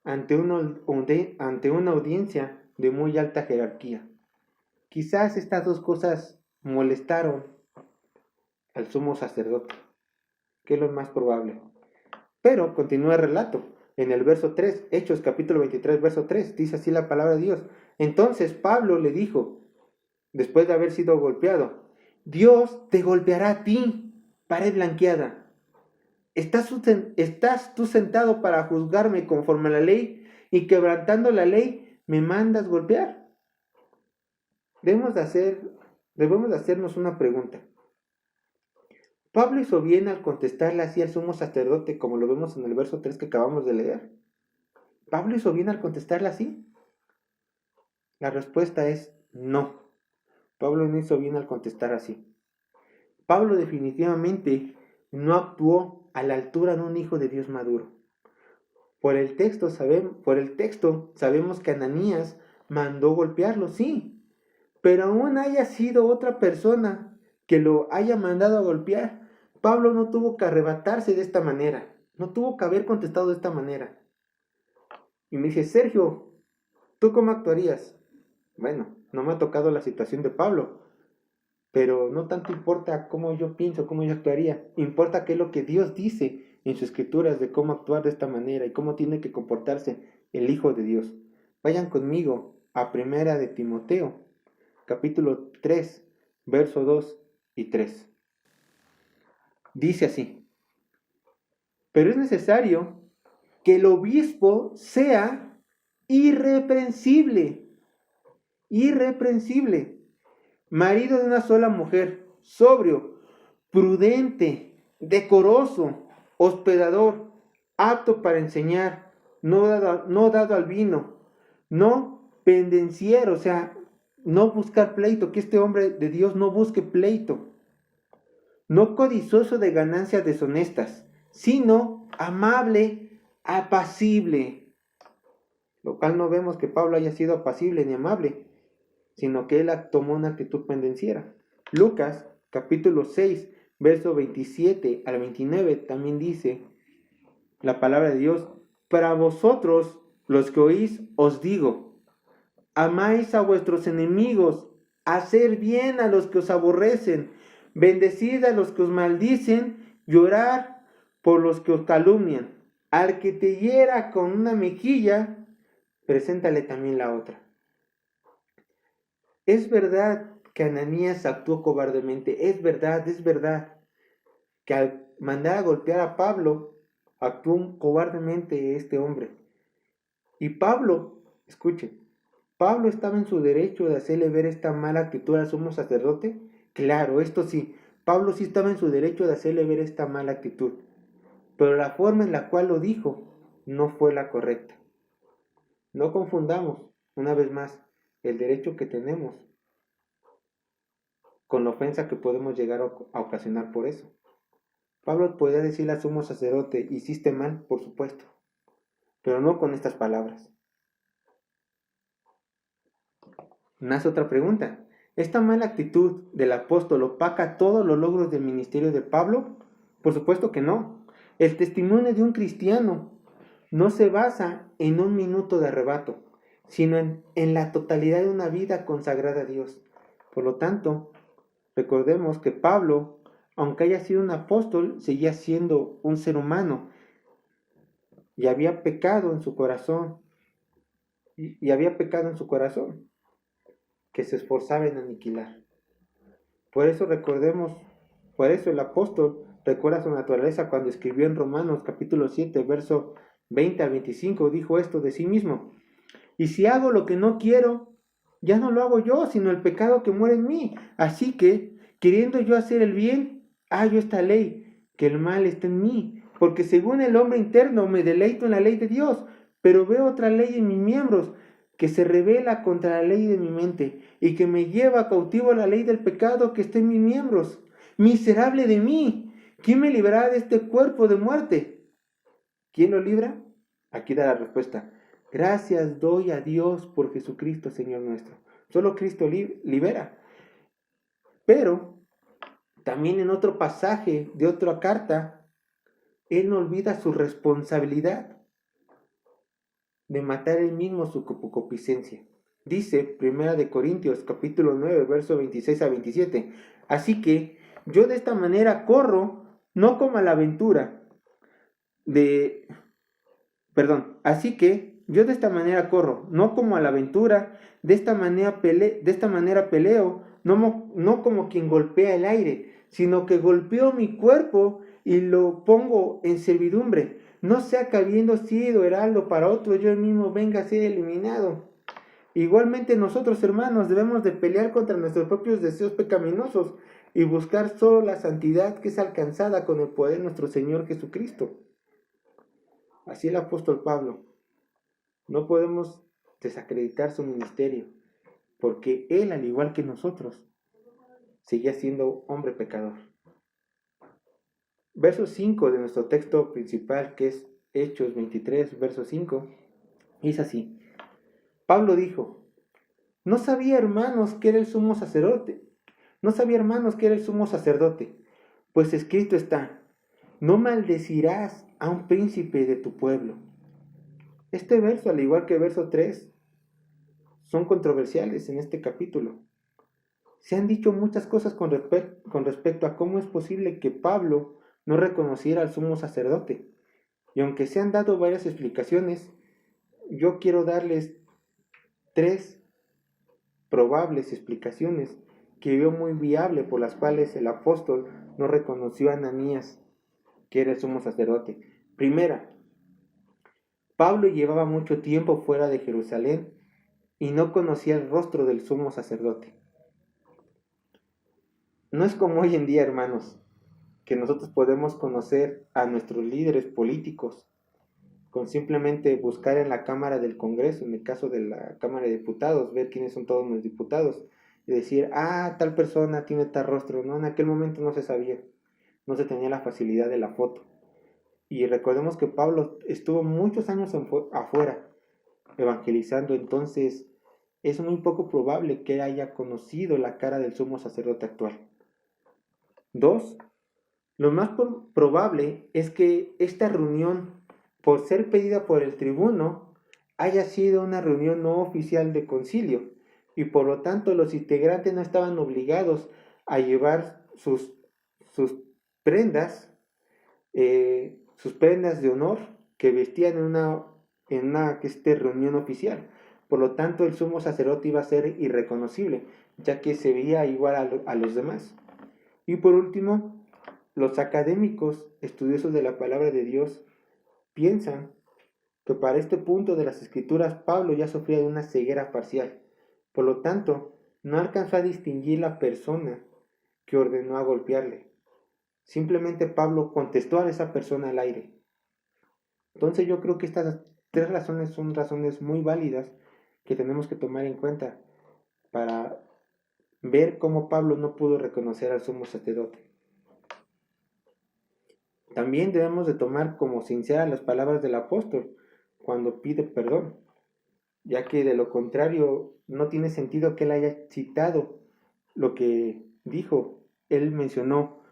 ante una audiencia de muy alta jerarquía. Quizás estas dos cosas molestaron al sumo sacerdote, que es lo más probable. Pero continúa el relato. En el verso 3, Hechos capítulo 23, verso 3, dice así la palabra de Dios. Entonces Pablo le dijo, después de haber sido golpeado, Dios te golpeará a ti, pared blanqueada. ¿Estás tú sentado para juzgarme conforme a la ley y quebrantando la ley me mandas golpear? Debemos de hacernos una pregunta. ¿Pablo hizo bien al contestarle así al sumo sacerdote, como lo vemos en el verso 3 que acabamos de leer? ¿Pablo hizo bien al contestarle así? La respuesta es no. Pablo no hizo bien al contestar así. Pablo definitivamente no actuó a la altura de un hijo de Dios maduro. Por el texto sabemos que Ananías mandó golpearlo, sí, pero aún haya sido otra persona que lo haya mandado a golpear, Pablo no tuvo que arrebatarse de esta manera, no tuvo que haber contestado de esta manera. Y me dice, Sergio, ¿tú cómo actuarías? Bueno, no me ha tocado la situación de Pablo, pero no tanto importa cómo yo pienso, cómo yo actuaría, importa qué es lo que Dios dice en sus escrituras de cómo actuar de esta manera y cómo tiene que comportarse el Hijo de Dios. Vayan conmigo a Primera de Timoteo, capítulo 3, verso 2 y 3. Dice así, pero es necesario que el obispo sea irreprensible, marido de una sola mujer, sobrio, prudente, decoroso, hospedador, apto para enseñar, no dado al vino, no pendenciero, o sea, no buscar pleito, que este hombre de Dios no busque pleito, no codicioso de ganancias deshonestas, sino amable, apacible. Lo cual no vemos que Pablo haya sido apacible ni amable, sino que él tomó una actitud pendenciera. Lucas, capítulo 6, verso 27 al 29, también dice la palabra de Dios, para vosotros, los que oís, os digo, amáis a vuestros enemigos, hacer bien a los que os aborrecen, bendecid a los que os maldicen, llorar por los que os calumnian. Al que te hiera con una mejilla, preséntale también la otra. Es verdad que Ananías actuó cobardemente, es verdad que al mandar a golpear a Pablo, actuó cobardemente este hombre. Y Pablo, escuchen, Pablo estaba en su derecho de hacerle ver esta mala actitud al sumo sacerdote. Claro, esto sí, Pablo sí estaba en su derecho de hacerle ver esta mala actitud, pero la forma en la cual lo dijo no fue la correcta. No confundamos, una vez más, el derecho que tenemos con la ofensa que podemos llegar a ocasionar por eso. Pablo podía decirle al sumo sacerdote, hiciste mal, por supuesto, pero no con estas palabras. Nace otra pregunta. ¿Esta mala actitud del apóstol opaca todos los logros del ministerio de Pablo? Por supuesto que no. El testimonio de un cristiano no se basa en un minuto de arrebato, sino en la totalidad de una vida consagrada a Dios. Por lo tanto, recordemos que Pablo, aunque haya sido un apóstol, seguía siendo un ser humano y había pecado en su corazón. Y había pecado en su corazón que se esforzaba en aniquilar. Por eso el apóstol recuerda su naturaleza cuando escribió en Romanos capítulo 7, verso 20 al 25, dijo esto de sí mismo: y si hago lo que no quiero, ya no lo hago yo, sino el pecado que muere en mí. Así que, queriendo yo hacer el bien, hallo esta ley, que el mal está en mí, porque según el hombre interno me deleito en la ley de Dios, pero veo otra ley en mis miembros, que se revela contra la ley de mi mente, y que me lleva cautivo a la ley del pecado que está en mis miembros. Miserable de mí, ¿quién me librará de este cuerpo de muerte? ¿Quién lo libra? Aquí da la respuesta: gracias doy a Dios por Jesucristo, Señor nuestro. Solo Cristo libera. Pero también en otro pasaje de otra carta, él no olvida su responsabilidad de matar él mismo su concupiscencia. Dice 1 Corintios capítulo 9, verso 26 a 27. Así que yo de esta manera corro, no como a la aventura así que yo de esta manera corro, no como a la aventura, de esta manera peleo, no como quien golpea el aire, sino que golpeo mi cuerpo y lo pongo en servidumbre, no sea que habiendo sido heraldo para otro, yo mismo venga a ser eliminado. Igualmente nosotros, hermanos, debemos de pelear contra nuestros propios deseos pecaminosos y buscar solo la santidad que es alcanzada con el poder de nuestro Señor Jesucristo. Así el apóstol Pablo. No podemos desacreditar su ministerio, porque él, al igual que nosotros, seguía siendo hombre pecador. Verso 5 de nuestro texto principal, que es Hechos 23, verso 5, es así. Pablo dijo: no sabía, hermanos, que era el sumo sacerdote. Pues escrito está: no maldecirás a un príncipe de tu pueblo. Este verso, al igual que el verso 3, son controversiales en este capítulo. Se han dicho muchas cosas con respecto a cómo es posible que Pablo no reconociera al sumo sacerdote. Y aunque se han dado varias explicaciones, yo quiero darles 3 probables explicaciones que veo muy viable por las cuales el apóstol no reconoció a Ananías, que era el sumo sacerdote. Primera, Pablo llevaba mucho tiempo fuera de Jerusalén y no conocía el rostro del sumo sacerdote. No es como hoy en día, hermanos, que nosotros podemos conocer a nuestros líderes políticos con simplemente buscar en la Cámara del Congreso, en el caso de la Cámara de Diputados, ver quiénes son todos los diputados y decir: tal persona tiene tal rostro. No, en aquel momento no se sabía, no se tenía la facilidad de la foto. Y recordemos que Pablo estuvo muchos años afuera evangelizando, entonces es muy poco probable que haya conocido la cara del sumo sacerdote actual. 2. Lo más probable es que esta reunión, por ser pedida por el tribuno, haya sido una reunión no oficial de concilio, y por lo tanto los integrantes no estaban obligados a llevar sus prendas de honor que vestían en una reunión oficial. Por lo tanto, el sumo sacerdote iba a ser irreconocible, ya que se veía igual a los demás. Y por último, los académicos estudiosos de la palabra de Dios piensan que para este punto de las escrituras Pablo ya sufría de una ceguera parcial. Por lo tanto, no alcanzó a distinguir la persona que ordenó a golpearle. Simplemente Pablo contestó a esa persona al aire. Entonces yo creo que estas tres razones son razones muy válidas que tenemos que tomar en cuenta para ver cómo Pablo no pudo reconocer al sumo sacerdote. También debemos de tomar como sinceras las palabras del apóstol cuando pide perdón, ya que de lo contrario no tiene sentido que él haya citado lo que dijo. Él mencionó,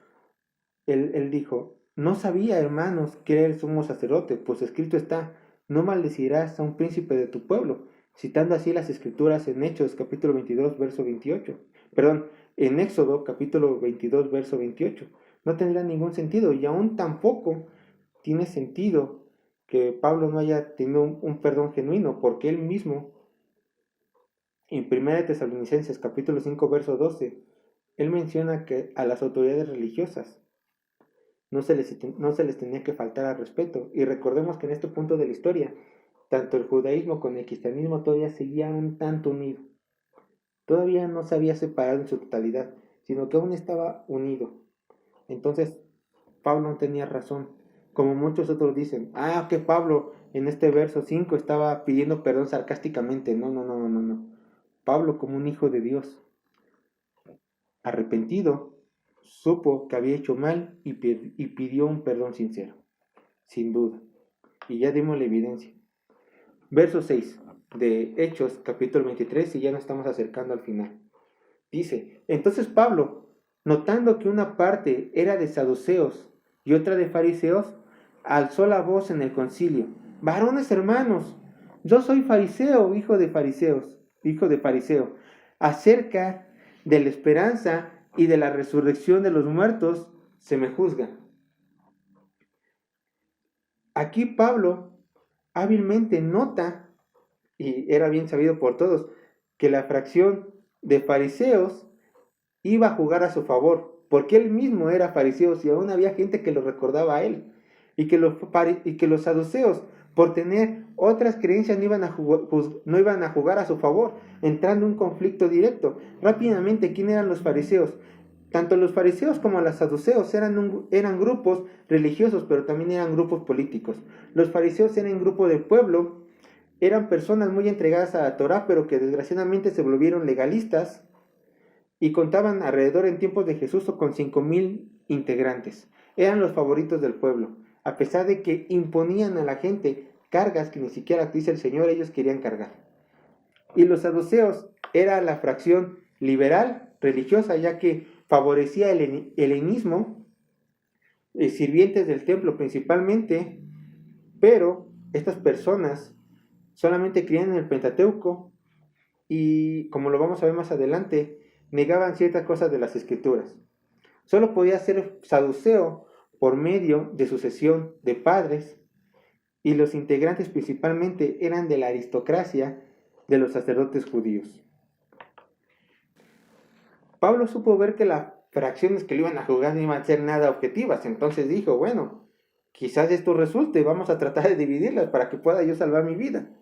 él dijo, no sabía, hermanos, que era el sumo sacerdote, pues escrito está, no maldecirás a un príncipe de tu pueblo, citando así las escrituras en Hechos capítulo 22, verso 28. Perdón, en Éxodo capítulo 22, verso 28. No tendrá ningún sentido, y aún tampoco tiene sentido que Pablo no haya tenido un perdón genuino, porque él mismo, en 1 Tesalonicenses capítulo 5, verso 12, él menciona que a las autoridades religiosas no se les tenía que faltar al respeto. Y recordemos que en este punto de la historia, tanto el judaísmo como el cristianismo todavía seguían un tanto unido. Todavía no se había separado en su totalidad, sino que aún estaba unido. Entonces, Pablo no tenía razón. Como muchos otros dicen, que Pablo en este verso 5 estaba pidiendo perdón sarcásticamente. No. Pablo, como un hijo de Dios, arrepentido, supo que había hecho mal y pidió un perdón sincero, sin duda. Y ya dimos la evidencia. Verso 6 de Hechos, capítulo 23, y ya nos estamos acercando al final. Dice, entonces Pablo, notando que una parte era de saduceos y otra de fariseos, alzó la voz en el concilio. Varones hermanos, yo soy fariseo, hijo de fariseo, acerca de la esperanza y de la resurrección de los muertos se me juzga. Aquí Pablo hábilmente nota, y era bien sabido por todos, que la fracción de fariseos iba a jugar a su favor, porque él mismo era fariseo y aún había gente que lo recordaba a él, y que los saduceos, por tener otras creencias, no iban a jugar a su favor, entrando en un conflicto directo. Rápidamente, ¿quién eran los fariseos? Tanto los fariseos como los saduceos eran grupos religiosos, pero también eran grupos políticos. Los fariseos eran un grupo del pueblo, eran personas muy entregadas a la Torá, pero que desgraciadamente se volvieron legalistas y contaban alrededor en tiempos de Jesús con 5,000 integrantes. Eran los favoritos del pueblo, a pesar de que imponían a la gente cargas que ni siquiera dice el Señor ellos querían cargar. Y los saduceos era la fracción liberal religiosa, ya que favorecía el helenismo, sirvientes del templo principalmente, pero estas personas solamente creían en el Pentateuco y, como lo vamos a ver más adelante, negaban ciertas cosas de las escrituras. Solo podía ser saduceo por medio de sucesión de padres, y los integrantes principalmente eran de la aristocracia de los sacerdotes judíos. Pablo supo ver que las fracciones que le iban a jugar no iban a ser nada objetivas, entonces dijo, bueno, quizás esto resulte, vamos a tratar de dividirlas para que pueda yo salvar mi vida.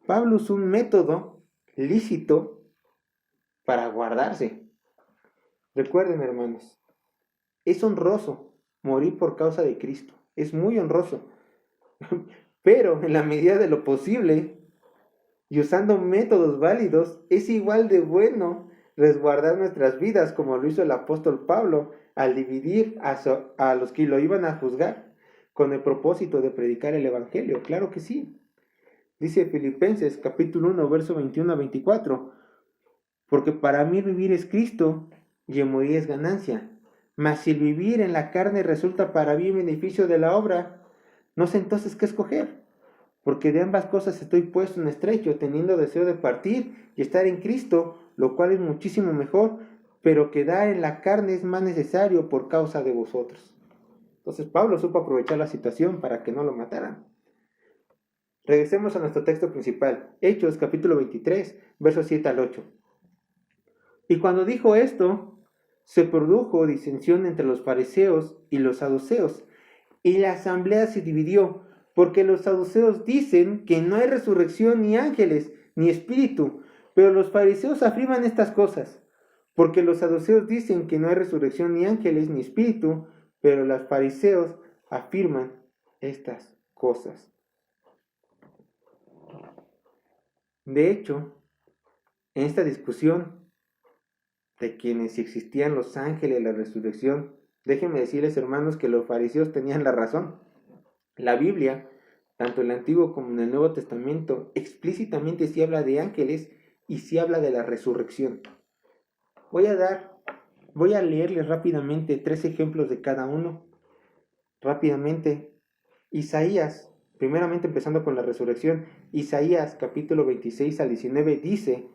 Pablo usó un método lícito para guardarse. Recuerden, hermanos, es honroso morir por causa de Cristo, es muy honroso, pero en la medida de lo posible y usando métodos válidos, es igual de bueno resguardar nuestras vidas como lo hizo el apóstol Pablo al dividir a los que lo iban a juzgar con el propósito de predicar el evangelio. Claro que sí. Dice Filipenses capítulo 1 verso 21 a 24, porque para mí vivir es Cristo y el morir es ganancia, mas si el vivir en la carne resulta para mí beneficio de la obra, no sé entonces qué escoger, porque de ambas cosas estoy puesto en estrecho, teniendo deseo de partir y estar en Cristo, lo cual es muchísimo mejor, pero quedar en la carne es más necesario por causa de vosotros. Entonces Pablo supo aprovechar la situación para que no lo mataran. Regresemos a nuestro texto principal, Hechos capítulo 23, versos 7 al 8. Y cuando dijo esto, se produjo disensión entre los fariseos y los saduceos, y la asamblea se dividió, porque los saduceos dicen que no hay resurrección, ni ángeles, ni espíritu, pero los fariseos afirman estas cosas. Porque los saduceos dicen que no hay resurrección ni ángeles ni espíritu, pero los fariseos afirman estas cosas. De hecho, en esta discusión de quienes si existían los ángeles, la resurrección, déjenme decirles, hermanos, que los fariseos tenían la razón. La Biblia, tanto en el Antiguo como en el Nuevo Testamento, explícitamente sí habla de ángeles y sí habla de la resurrección. Voy a leerles rápidamente 3 ejemplos de cada uno. Rápidamente, Isaías, primeramente empezando con la resurrección, Isaías capítulo 26 al 19 dice: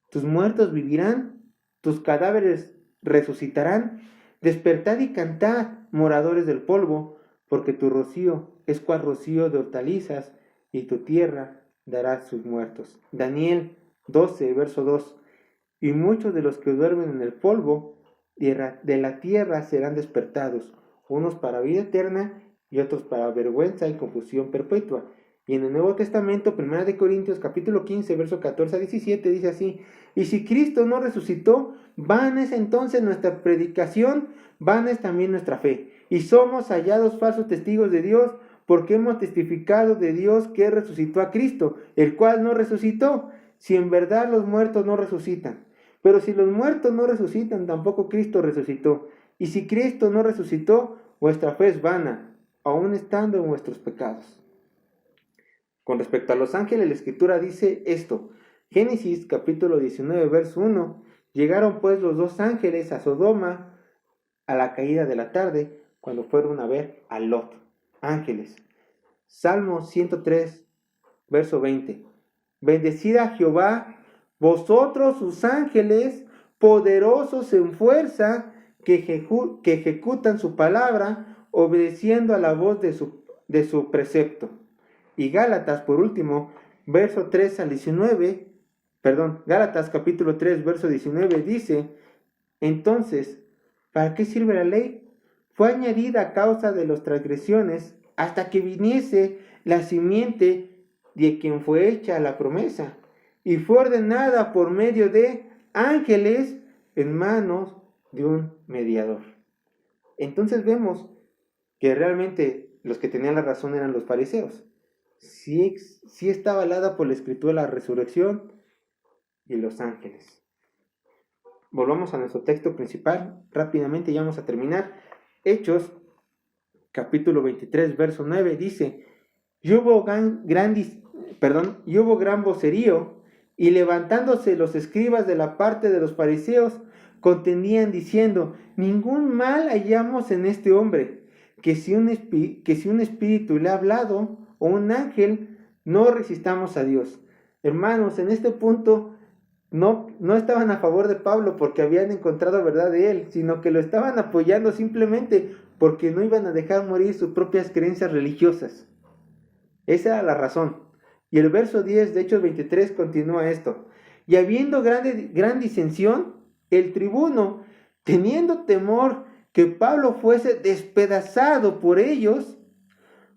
tus muertos vivirán, tus cadáveres resucitarán, despertad y cantad, moradores del polvo, porque tu rocío es cual rocío de hortalizas, y tu tierra dará sus muertos. Daniel 12, verso 2. Y muchos de los que duermen en el polvo de la tierra serán despertados, unos para vida eterna y otros para vergüenza y confusión perpetua. Y en el Nuevo Testamento, 1 de Corintios capítulo 15, verso 14 a 17, dice así: y si Cristo no resucitó, vana es entonces nuestra predicación, vana es también nuestra fe. Y somos hallados falsos testigos de Dios, porque hemos testificado de Dios que resucitó a Cristo, el cual no resucitó, si en verdad los muertos no resucitan. Pero si los muertos no resucitan, tampoco Cristo resucitó. Y si Cristo no resucitó, vuestra fe es vana, aun estando en vuestros pecados. Con respecto a los ángeles, la Escritura dice esto. Génesis capítulo 19, verso 1. Llegaron pues los 2 ángeles a Sodoma a la caída de la tarde, cuando fueron a ver a Lot. Ángeles. Salmo 103, verso 20. Bendecid a Jehová, vosotros sus ángeles, poderosos en fuerza, que ejecutan su palabra, obedeciendo a la voz de su precepto. Y Gálatas, por último, verso 3 al 19, Gálatas capítulo 3, verso 19, dice: entonces, ¿para qué sirve la ley? Fue añadida a causa de las transgresiones, hasta que viniese la simiente de quien fue hecha la promesa, y fue ordenada por medio de ángeles en manos de un mediador. Entonces vemos que realmente los que tenían la razón eran los fariseos. Sí está avalada por la Escritura la resurrección y los ángeles. Volvamos a nuestro texto principal, rápidamente ya vamos a terminar. Hechos, capítulo 23, verso 9, dice: y hubo gran vocerío, y levantándose los escribas de la parte de los fariseos, contendían diciendo: ningún mal hallamos en este hombre, que si un espíritu le ha hablado, o un ángel, no resistamos a Dios. Hermanos, en este punto no estaban a favor de Pablo porque habían encontrado verdad de él, sino que lo estaban apoyando simplemente porque no iban a dejar morir sus propias creencias religiosas. Esa era la razón. Y el verso 10 de Hechos 23 continúa esto: y habiendo gran disensión, el tribuno, teniendo temor que Pablo fuese despedazado por ellos,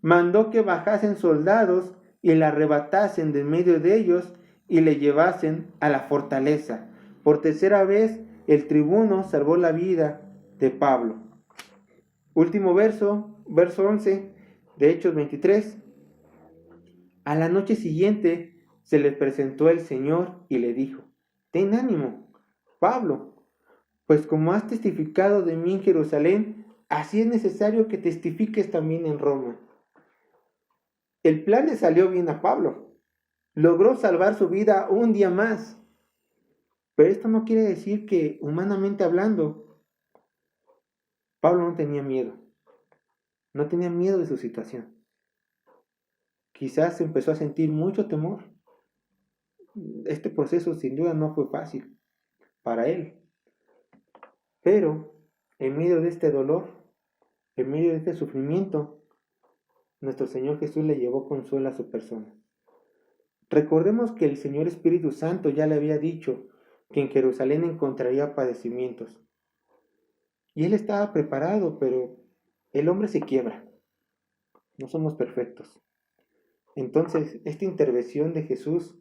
mandó que bajasen soldados y le arrebatasen de medio de ellos y le llevasen a la fortaleza. Por tercera vez el tribuno salvó la vida de Pablo. Último verso 11 de Hechos 23. A la noche siguiente se le presentó el Señor y le dijo: ten ánimo, Pablo, pues como has testificado de mí en Jerusalén, así es necesario que testifiques también en Roma. El plan le salió bien a Pablo. Logró salvar su vida un día más. Pero esto no quiere decir que, humanamente hablando, Pablo no tenía miedo. No tenía miedo de su situación. Quizás empezó a sentir mucho temor. Este proceso sin duda no fue fácil para él. Pero en medio de este dolor, en medio de este sufrimiento, nuestro Señor Jesús le llevó consuelo a su persona. Recordemos que el Señor Espíritu Santo ya le había dicho que en Jerusalén encontraría padecimientos. Y él estaba preparado, pero el hombre se quiebra. No somos perfectos. Entonces, esta intervención de Jesús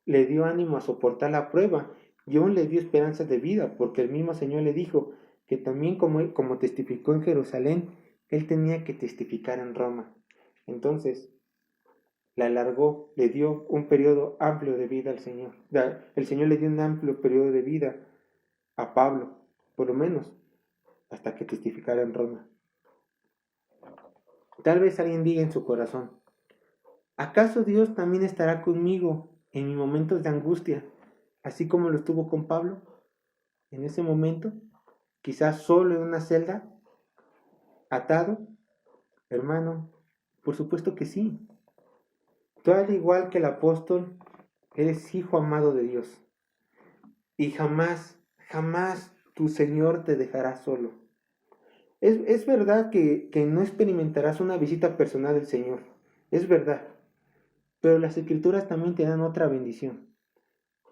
le dio ánimo a soportar la prueba y aún le dio esperanza de vida, porque el mismo Señor le dijo que también como testificó en Jerusalén, él tenía que testificar en Roma. Entonces, la alargó, le dio un periodo amplio de vida al Señor. El Señor le dio un amplio periodo de vida a Pablo, por lo menos, hasta que testificara en Roma. Tal vez alguien diga en su corazón, ¿acaso Dios también estará conmigo en mis momentos de angustia, así como lo estuvo con Pablo? En ese momento, quizás solo en una celda, atado, hermano, por supuesto que sí. Tú, al igual que el apóstol, eres hijo amado de Dios. Y jamás, jamás tu Señor te dejará solo. Es verdad que no experimentarás una visita personal del Señor. Es verdad. Pero las Escrituras también te dan otra bendición.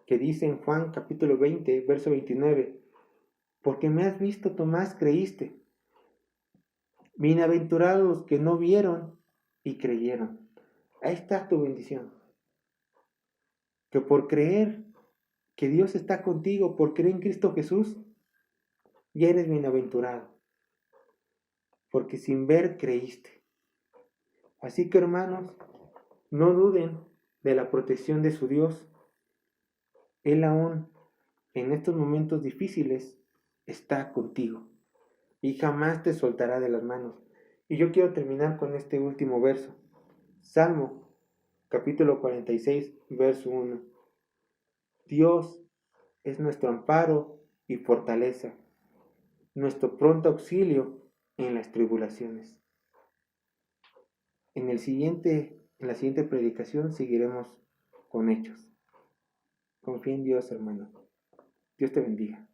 Que dice en Juan capítulo 20, verso 29. Porque me has visto, Tomás, creíste. Bienaventurados los que no vieron y creyeron. Ahí está tu bendición. Que por creer que Dios está contigo, por creer en Cristo Jesús, ya eres bienaventurado. Porque sin ver creíste. Así que, hermanos, no duden de la protección de su Dios. Él aún en estos momentos difíciles está contigo y jamás te soltará de las manos. Y yo quiero terminar con este último verso. Salmo capítulo 46, verso 1. Dios es nuestro amparo y fortaleza, nuestro pronto auxilio en las tribulaciones. En la siguiente predicación seguiremos con hechos. Confía en Dios, hermano. Dios te bendiga.